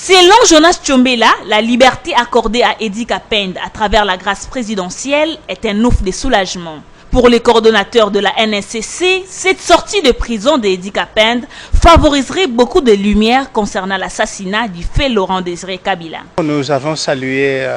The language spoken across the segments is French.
Selon Jonas Tchombela, la liberté accordée à Edi Kapende à travers la grâce présidentielle est un ouf de soulagement. Pour les coordonnateurs de la NSCC, cette sortie de prison d'Edi Kapende favoriserait beaucoup de lumière concernant l'assassinat du fait Laurent Désiré Kabila. Nous avons salué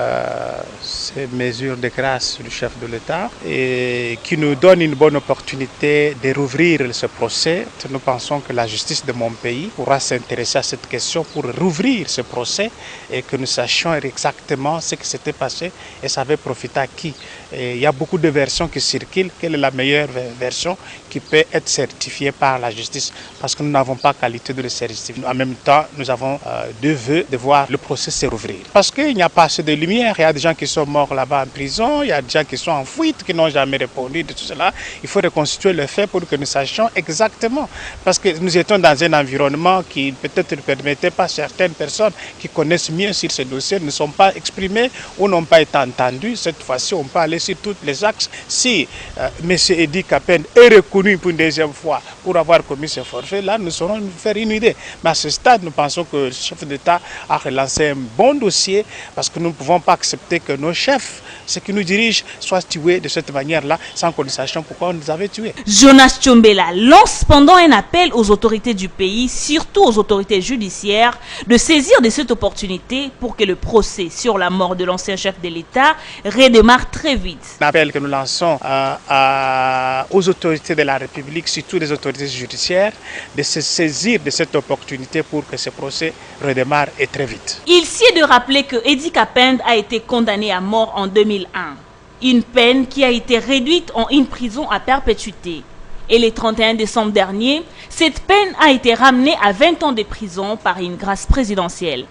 ces mesures de grâce du chef de l'État et qui nous donnent une bonne opportunité de rouvrir ce procès. Nous pensons que la justice de mon pays pourra s'intéresser à cette question pour rouvrir ce procès et que nous sachions exactement ce qui s'était passé et ça avait profité à qui. Et il y a beaucoup de versions qui circulent. Quelle est la meilleure version qui peut être certifiée par la justice? Parce que nous n'avons pas qualité de le certifier. En même temps, nous avons deux vœux de voir le procès se rouvrir. Parce qu'il n'y a pas assez de lumière. Il y a des gens qui sont morts là-bas en prison, il y a des gens qui sont en fuite, qui n'ont jamais répondu de tout cela. Il faut reconstituer le fait pour que nous sachions exactement. Parce que nous étions dans un environnement qui peut-être ne permettait pas certaines personnes qui connaissent mieux sur ce dossier, ne sont pas exprimées ou n'ont pas été entendues. Cette fois-ci, on peut aller sur tous les axes. Si M. Edi Kapende est reconnu pour une deuxième fois pour avoir commis ce forfait, là, nous saurons nous faire une idée. Mais à ce stade, nous pensons que le chef d'État a relancé un bon dossier parce que nous ne pouvons pas accepter que nos chefs, ceux qui nous dirigent, soient tués de cette manière-là sans que nous sachions pourquoi on nous avait tués. Jonas Tchombela lance cependant un appel aux autorités du pays, surtout aux autorités judiciaires, de saisir de cette opportunité pour que le procès sur la mort de l'ancien chef de l'État redémarre très vite. Un appel que nous lançons aux autorités de la République, surtout les autorités judiciaires, de se saisir de cette opportunité pour que ce procès redémarre et très vite. Il sied de rappeler que Edi Kapende a été condamné à mort en 2001, une peine qui a été réduite en une prison à perpétuité. Et le 31 décembre dernier, cette peine a été ramenée à 20 ans de prison par une grâce présidentielle.